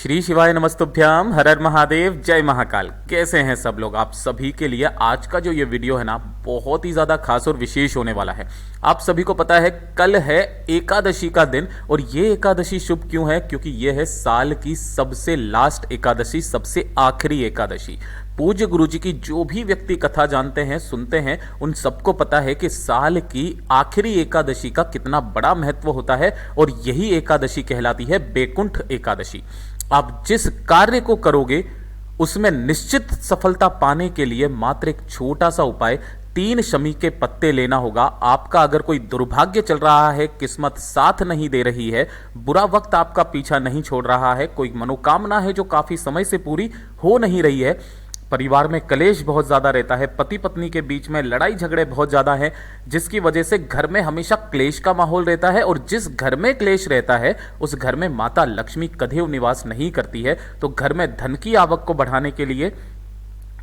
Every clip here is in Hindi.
श्री शिवाय नमस्तुभ्याम, हर हर महादेव, जय महाकाल। कैसे हैं सब लोग? आप सभी के लिए आज का जो ये वीडियो है ना, बहुत ही ज़्यादा खास और विशेष होने वाला है। आप सभी को पता है कल है एकादशी का दिन, और ये एकादशी शुभ क्यों है? क्योंकि ये है साल की सबसे लास्ट एकादशी, सबसे आखिरी एकादशी। पूज्य गुरुजी की जो भी व्यक्ति कथा जानते हैं, सुनते हैं, उन सबको पता है कि साल की आखिरी एकादशी का कितना बड़ा महत्व होता है, और यही एकादशी कहलाती है बैकुंठ एकादशी। आप जिस कार्य को करोगे उसमें निश्चित सफलता पाने के लिए मात्र एक छोटा सा उपाय, 3 शमी के पत्ते लेना होगा। आपका अगर कोई दुर्भाग्य चल रहा है, किस्मत साथ नहीं दे रही है, बुरा वक्त आपका पीछा नहीं छोड़ रहा है, कोई मनोकामना है जो काफी समय से पूरी हो नहीं रही है, परिवार में कलेश बहुत ज़्यादा रहता है, पति पत्नी के बीच में लड़ाई झगड़े बहुत ज़्यादा हैं, जिसकी वजह से घर में हमेशा क्लेश का माहौल रहता है, और जिस घर में क्लेश रहता है उस घर में माता लक्ष्मी कदेव निवास नहीं करती है। तो घर में धन की आवक को बढ़ाने के लिए,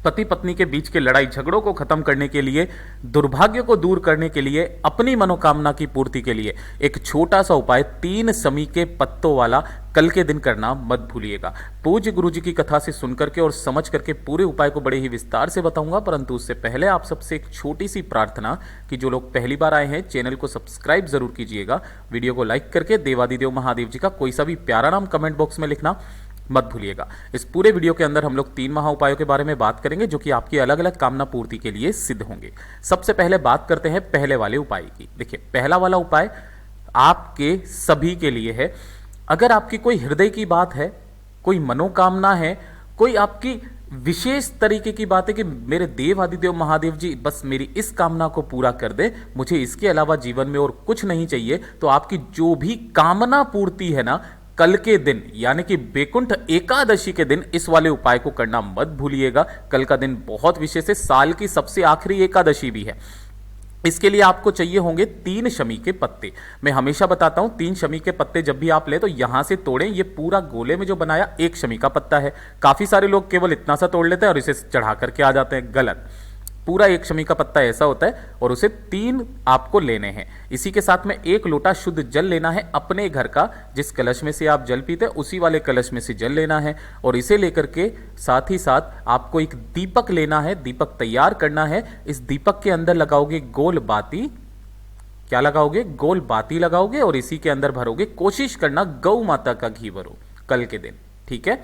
पति पत्नी के बीच के लड़ाई झगड़ों को खत्म करने के लिए, दुर्भाग्य को दूर करने के लिए, अपनी मनोकामना की पूर्ति के लिए एक छोटा सा उपाय 3 शमी के पत्तों वाला कल के दिन करना मत भूलिएगा। पूज्य गुरुजी की कथा से सुनकर के और समझ करके पूरे उपाय को बड़े ही विस्तार से बताऊंगा, परंतु उससे पहले आप सबसे एक छोटी सी प्रार्थना कि जो लोग पहली बार आए हैं चैनल को सब्सक्राइब जरूर कीजिएगा, वीडियो को लाइक करके देवादिदेव महादेव जी का कोई सा भी प्यारा नाम कमेंट बॉक्स में लिखना मत भूलिएगा। इस पूरे वीडियो के अंदर हम लोग 3 महा उपायों के बारे में बात करेंगे, जो कि आपकी अलग अलग कामना पूर्ति के लिए सिद्ध होंगे। सबसे पहले बात करते हैं पहले वाले उपाय की। देखिए, पहला वाला उपाय आपके सभी के लिए है। अगर आपकी कोई हृदय की बात है, कोई मनोकामना है, कोई आपकी विशेष तरीके की बात है कि मेरे देव आदिदेव महादेव जी बस मेरी इस कामना को पूरा कर दे, मुझे इसके अलावा जीवन में और कुछ नहीं चाहिए, तो आपकी जो भी कामना पूर्ति है ना, कल के दिन यानी कि बैकुंठ एकादशी के दिन इस वाले उपाय को करना मत भूलिएगा। कल का दिन बहुत विशेष है, साल की सबसे आखिरी एकादशी भी है। इसके लिए आपको चाहिए होंगे 3 शमी के पत्ते। मैं हमेशा बताता हूं, 3 शमी के पत्ते जब भी आप ले तो यहां से तोड़ें। ये पूरा गोले में जो बनाया 1 शमी का पत्ता है। काफी सारे लोग केवल इतना सा तोड़ लेते हैं और इसे चढ़ा करके आ जाते हैं, गलत। पूरा 1 शमी का पत्ता ऐसा होता है, और उसे 3 आपको लेने हैं। इसी के साथ में 1 लोटा शुद्ध जल लेना है अपने घर का, जिस कलश में से आप जल पीते हैं उसी वाले कलश में से जल लेना है। और इसे लेकर के साथ ही साथ आपको एक दीपक लेना है, दीपक तैयार करना है। इस दीपक के अंदर लगाओगे गोल बाती। क्या लगाओगे? गोल बाती लगाओगे, और इसी के अंदर भरोगे, कोशिश करना गौ माता का घी भरो कल के दिन, ठीक है?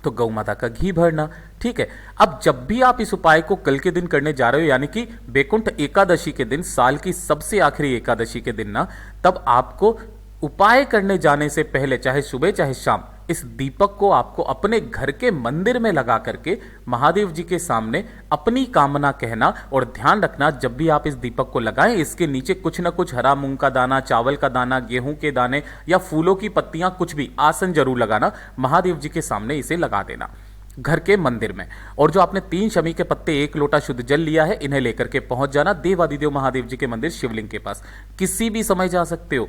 तो गौ माता का घी भरना, ठीक है। अब जब भी आप इस उपाय को कल के दिन करने जा रहे हो, यानी कि बैकुंठ एकादशी के दिन, साल की सबसे आखिरी एकादशी के दिन ना, तब आपको उपाय करने जाने से पहले, चाहे सुबह चाहे शाम, इस दीपक को आपको अपने घर के मंदिर में लगा करके महादेव जी के सामने अपनी कामना कहना। और ध्यान रखना, जब भी आप इस दीपक को लगाएं, इसके नीचे कुछ ना कुछ हरा मूंग का दाना, चावल का दाना, गेहूं के दाने या फूलों की पत्तियां, कुछ भी आसन जरूर लगाना। महादेव जी के सामने इसे लगा देना घर के मंदिर में। और जो आपने 3 शमी के पत्ते, 1 लोटा शुद्ध जल लिया है, इन्हें लेकर के पहुंच जाना देवादिदेव महादेव जी के मंदिर शिवलिंग के पास। किसी भी समय जा सकते हो,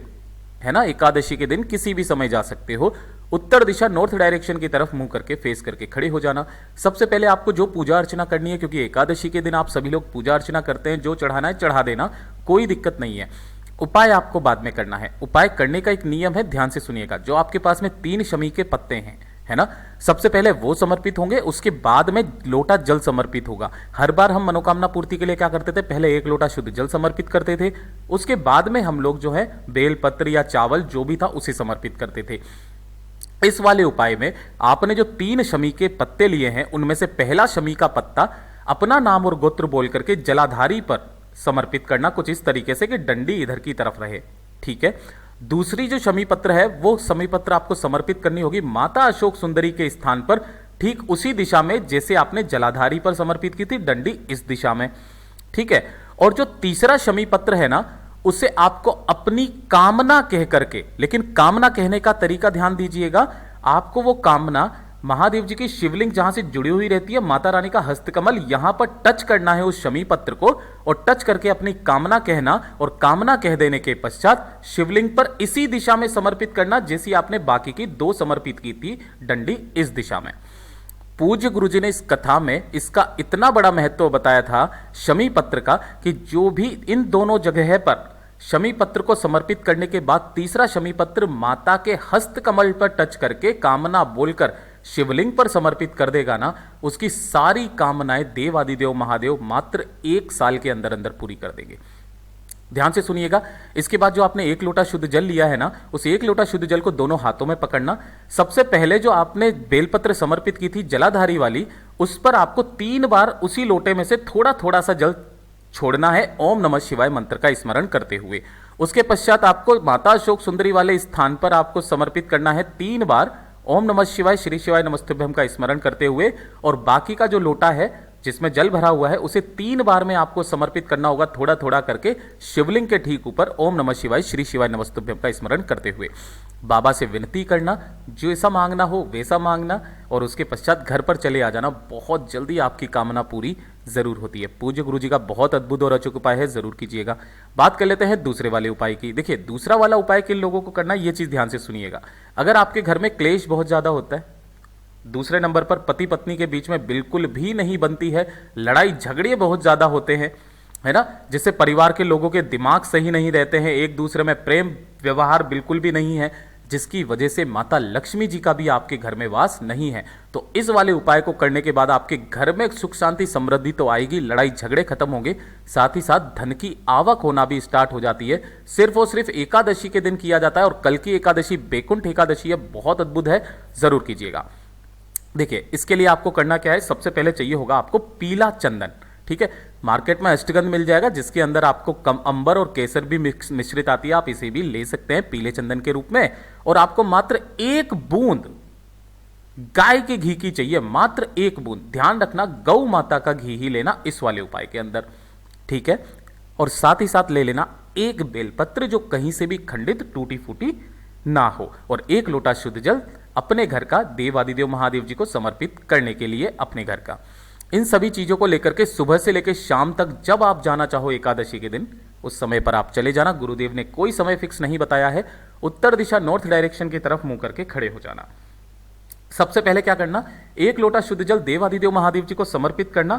है ना? एकादशी के दिन किसी भी समय जा सकते हो। उत्तर दिशा, नॉर्थ डायरेक्शन की तरफ मुंह करके, फेस करके खड़े हो जाना। सबसे पहले आपको जो पूजा अर्चना करनी है, क्योंकि एकादशी के दिन आप सभी लोग पूजा अर्चना करते हैं, जो चढ़ाना है चढ़ा देना, कोई दिक्कत नहीं है। उपाय आपको बाद में करना है। उपाय करने का एक नियम है, ध्यान से सुनिएगा। जो आपके पास में 3 शमी के पत्ते हैं, है ना, सबसे पहले वो समर्पित होंगे, उसके बाद में लोटा जल समर्पित होगा। हर बार हम मनोकामना पूर्ति के लिए क्या करते थे? पहले 1 लोटा शुद्ध जल समर्पित करते थे, उसके बाद में हम लोग जो है बेलपत्र या चावल जो भी था उसे समर्पित करते थे। इस वाले उपाय में आपने जो 3 शमी के पत्ते लिए हैं, उनमें से पहला शमी का पत्ता अपना नाम और गोत्र बोल करके जलाधारी पर समर्पित करना, कुछ इस तरीके से कि डंडी इधर की तरफ रहे, ठीक है। दूसरी जो शमी पत्र है, वो शमी पत्र आपको समर्पित करनी होगी माता अशोक सुंदरी के स्थान पर, ठीक उसी दिशा में जैसे आपने जलाधारी पर समर्पित की थी, डंडी इस दिशा में, ठीक है। और जो तीसरा शमी पत्र है ना, उसे आपको अपनी कामना कह करके, लेकिन कामना कहने का तरीका ध्यान दीजिएगा। आपको वो कामना महादेव जी की शिवलिंग जहां से जुड़ी हुई रहती है, माता रानी का हस्तकमल, यहां पर टच करना है उस शमी पत्र को, और टच करके अपनी कामना कहना, और कामना कह देने के पश्चात शिवलिंग पर इसी दिशा में समर्पित करना जैसी आपने बाकी की 2 समर्पित की थी, डंडी इस दिशा में। पूज्य गुरुजी ने इस कथा में इसका इतना बड़ा महत्व बताया था शमी पत्र का, कि जो भी इन दोनों जगह पर शमी पत्र को समर्पित करने के बाद तीसरा शमी पत्र माता के हस्त कमल पर टच करके कामना बोलकर शिवलिंग पर समर्पित कर देगा ना, उसकी सारी कामनाएं देवादिदेव महादेव मात्र 1 साल के अंदर अंदर पूरी कर देंगे। ध्यान से सुनिएगा। इसके बाद जो आपने 1 लोटा शुद्ध जल लिया है ना, उस 1 लोटा शुद्ध जल को दोनों हाथों में पकड़ना। सबसे पहले जो आपने बेलपत्र समर्पित की थी जलाधारी वाली, उस पर आपको 3 बार उसी लोटे में से थोड़ा थोड़ा सा जल छोड़ना है, ओम नमः शिवाय मंत्र का स्मरण करते हुए। उसके पश्चात आपको माता अशोक सुंदरी वाले स्थान पर आपको समर्पित करना है 3 बार ओम नमः शिवाय श्री शिवाय नमस्तुभ्यम का स्मरण करते हुए, और बाकी का जो लोटा है जिसमें जल भरा हुआ है उसे 3 बार में आपको समर्पित करना होगा, थोड़ा थोड़ा करके शिवलिंग के ठीक ऊपर ओम नमः शिवाय श्री शिवाय नमस्तुभ्यम का स्मरण करते हुए। बाबा से विनती करना, जो ऐसा मांगना हो वैसा मांगना, और उसके पश्चात घर पर चले आ जाना। बहुत जल्दी आपकी कामना पूरी जरूर होती है। पूज्य गुरु जी का बहुत अद्भुत और अचूक उपाय है, जरूर कीजिएगा। बात कर लेते हैं दूसरे वाले उपाय की। देखिए, दूसरा वाला उपाय किन लोगों को करना है, ये चीज ध्यान से सुनिएगा। अगर आपके घर में क्लेश बहुत ज्यादा होता है, दूसरे नंबर पर पति पत्नी के बीच में बिल्कुल भी नहीं बनती है, लड़ाई झगड़े बहुत ज्यादा होते हैं, है ना, जिससे परिवार के लोगों के दिमाग सही नहीं रहते हैं, एक दूसरे में प्रेम व्यवहार बिल्कुल भी नहीं है, जिसकी वजह से माता लक्ष्मी जी का भी आपके घर में वास नहीं है, तो इस वाले उपाय को करने के बाद आपके घर में सुख शांति समृद्धि तो आएगी, लड़ाई झगड़े खत्म होंगे, साथ ही साथ धन की आवक होना भी स्टार्ट हो जाती है। सिर्फ और सिर्फ एकादशी के दिन किया जाता है, और कल की एकादशी बैकुंठ एकादशी है, बहुत अद्भुत है, जरूर कीजिएगा। देखिए, इसके लिए आपको करना क्या है, सबसे पहले चाहिए होगा आपको पीला चंदन। ठीक है, मार्केट में अष्टगंध मिल जाएगा, जिसके अंदर आपको कम अंबर और केसर भी मिश्रित आती है, आप इसे भी ले सकते हैं पीले चंदन के रूप में। और आपको मात्र 1 बूंद गाय के घी की चाहिए, मात्र 1 बूंद। ध्यान रखना, गौ माता का घी ही लेना इस वाले उपाय के अंदर, ठीक है। और साथ ही साथ ले लेना 1 बेलपत्र, जो कहीं से भी खंडित टूटी फूटी ना हो, और 1 लोटा शुद्ध जल अपने घर का देवादिदेव महादेव जी को समर्पित करने के लिए अपने घर का। इन सभी चीजों को लेकर के सुबह से लेकर शाम तक जब आप जाना चाहो एकादशी के दिन, उस समय पर आप चले जाना। गुरुदेव ने कोई समय फिक्स नहीं बताया है। उत्तर दिशा नॉर्थ डायरेक्शन की तरफ मुंह करके खड़े हो जाना। सबसे पहले क्या करना, 1 लोटा शुद्ध जल देवादिदेव महादेव जी को समर्पित करना।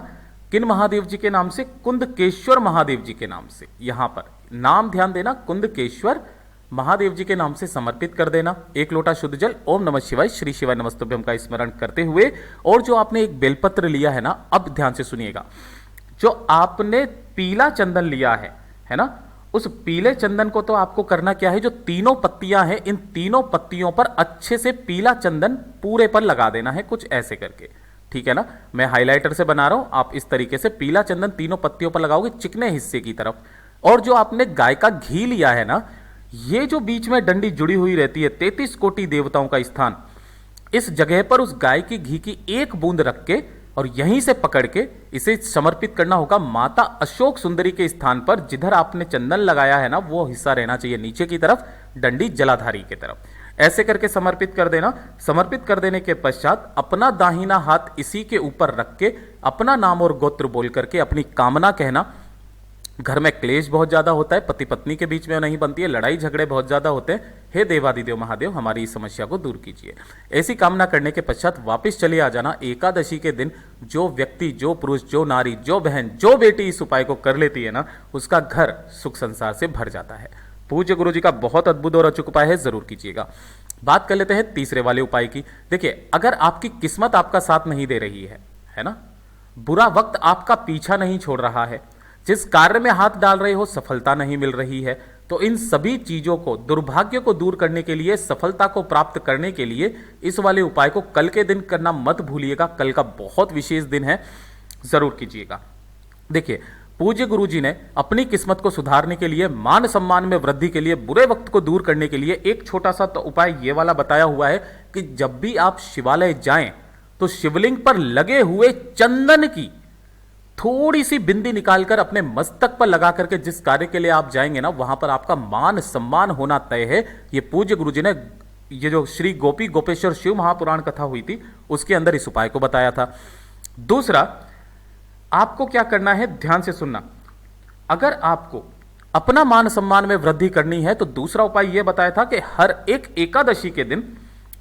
किन महादेव जी के नाम से? कुंदकेश्वर महादेव जी के नाम से। यहां पर नाम ध्यान देना, कुंदकेश्वर महादेव जी के नाम से समर्पित कर देना। 1 लोटा शुद्ध जल ओम नमः शिवाय श्री शिवाय नमस्तुभ्यम का स्मरण करते हुए, और जो आपने एक बेलपत्र लिया है ना, अब ध्यान से सुनिएगा, जो आपने पीला चंदन लिया है ना, उस पीले चंदन को तो आपको करना क्या है, जो तीनों पत्तियां हैं, इन तीनों पत्तियों पर अच्छे से पीला चंदन पूरे पर लगा देना है, कुछ ऐसे करके, ठीक है ना। मैं हाइलाइटर से बना रहा हूं, आप इस तरीके से पीला चंदन तीनों पत्तियों पर लगाओगे, चिकने हिस्से की तरफ। और जो आपने गाय का घी लिया है ना, ये जो बीच में डंडी जुड़ी हुई रहती है, 33 कोटि देवताओं का स्थान, इस जगह पर उस गाय की घी की 1 बूंद रख के, और यहीं से पकड़ के इसे समर्पित करना होगा माता अशोक सुंदरी के स्थान पर। जिधर आपने चंदन लगाया है ना, वो हिस्सा रहना चाहिए नीचे की तरफ, डंडी जलाधारी की तरफ। ऐसे करके समर्पित कर देना। समर्पित कर देने के पश्चात अपना दाहिना हाथ इसी के ऊपर रख के अपना नाम और गोत्र बोल करके अपनी कामना कहना। घर में क्लेश बहुत ज्यादा होता है, पति पत्नी के बीच में नहीं बनती है, लड़ाई झगड़े बहुत ज्यादा होते हैं, हे देवादिदेव महादेव हमारी इस समस्या को दूर कीजिए। ऐसी कामना करने के पश्चात वापस चले आ जाना। एकादशी के दिन जो व्यक्ति, जो पुरुष, जो नारी, जो बहन, जो बेटी इस उपाय को कर लेती है ना, उसका घर सुख संसार से भर जाता है। पूज्य गुरु जी का बहुत अद्भुत और अचूक उपाय है, जरूर कीजिएगा। बात कर लेते हैं तीसरे वाले उपाय की। देखिए, अगर आपकी किस्मत आपका साथ नहीं दे रही है ना, बुरा वक्त आपका पीछा नहीं छोड़ रहा है, जिस कार्य में हाथ डाल रहे हो सफलता नहीं मिल रही है, तो इन सभी चीजों को, दुर्भाग्य को दूर करने के लिए, सफलता को प्राप्त करने के लिए इस वाले उपाय को कल के दिन करना मत भूलिएगा। कल का बहुत विशेष दिन है, जरूर कीजिएगा। देखिए, पूज्य गुरु जी ने अपनी किस्मत को सुधारने के लिए, मान सम्मान में वृद्धि के लिए, बुरे वक्त को दूर करने के लिए एक छोटा सा तो उपाय ये वाला बताया हुआ है कि जब भी आप शिवालय जाएं तो शिवलिंग पर लगे हुए चंदन की थोड़ी सी बिंदी निकालकर अपने मस्तक पर लगा करके जिस कार्य के लिए आप जाएंगे ना, वहां पर आपका मान सम्मान होना तय है। ये पूज्य गुरु जी ने, ये जो श्री गोपी गोपेश्वर शिव महापुराण कथा हुई थी उसके अंदर इस उपाय को बताया था। दूसरा, आपको क्या करना है, ध्यान से सुनना। अगर आपको अपना मान सम्मान में वृद्धि करनी है तो दूसरा उपाय यह बताया था कि हर एक एकादशी के दिन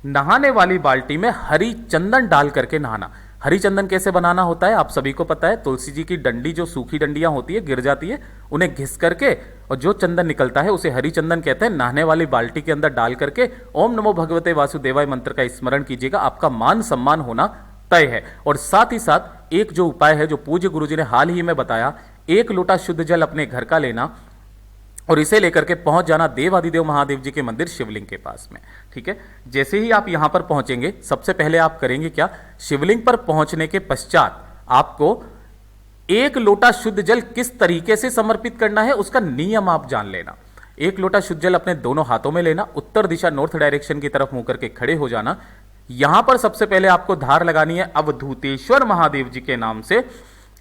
नहाने वाली बाल्टी में हरी चंदन डाल करके नहाना। हरी चंदन कैसे बनाना होता है आप सभी को पता है। तुलसी जी की डंडी, जो सूखी डंडियां होती है, गिर जाती है, उन्हें घिस करके और जो चंदन निकलता है उसे हरी चंदन कहते हैं। नहाने वाली बाल्टी के अंदर डाल करके ओम नमो भगवते वासुदेवाय मंत्र का स्मरण कीजिएगा, आपका मान सम्मान होना तय है। और साथ ही साथ एक जो उपाय है जो पूज्य गुरुजी ने हाल ही में बताया, 1 लोटा शुद्ध जल अपने घर का लेना और इसे लेकर के पहुंच जाना देवादिदेव महादेव जी के मंदिर शिवलिंग के पास में। ठीक है, जैसे ही आप यहां पर पहुंचेंगे सबसे पहले आप करेंगे क्या, शिवलिंग पर पहुंचने के पश्चात आपको 1 लोटा शुद्ध जल किस तरीके से समर्पित करना है उसका नियम आप जान लेना। 1 लोटा शुद्ध जल अपने दोनों हाथों में लेना, उत्तर दिशा नॉर्थ डायरेक्शन की तरफ मुंह करके खड़े हो जाना। यहां पर सबसे पहले आपको धार लगानी है अवधूतेश्वर महादेव जी के नाम से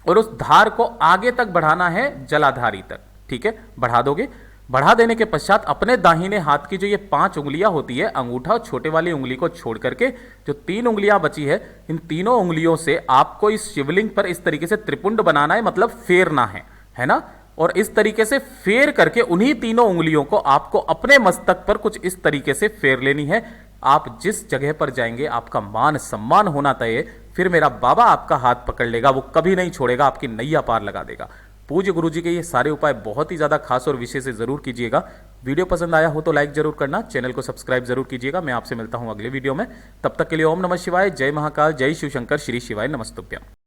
और उस धार को आगे तक बढ़ाना है जलाधारी तक। ठीक है, बढ़ा दोगे। बढ़ा देने के पश्चात अपने दाहिने हाथ की जो ये 5 उंगलियां होती है, अंगूठा और छोटे वाली उंगली को छोड़ करके जो 3 उंगलियां बची है, इन तीनों उंगलियों से आपको इस शिवलिंग पर इस तरीके से त्रिपुंड बनाना है, मतलब फेरना है ना। और इस तरीके से फेर करके उन्हीं तीनों उंगलियों को आपको अपने मस्तक पर कुछ इस तरीके से फेर लेनी है। आप जिस जगह पर जाएंगे आपका मान सम्मान होना तय है। फिर मेरा बाबा आपका हाथ पकड़ लेगा, वो कभी नहीं छोड़ेगा, आपकी नैया पार लगा देगा। पूज्य गुरुजी के ये सारे उपाय बहुत ही ज्यादा खास और विशेष से जरूर कीजिएगा। वीडियो पसंद आया हो तो लाइक जरूर करना, चैनल को सब्सक्राइब जरूर कीजिएगा। मैं आपसे मिलता हूं अगले वीडियो में, तब तक के लिए ओम नमः शिवाय, जय महाकाल, जय शिव शंकर, श्री शिवाय नमस्तुभ्यम।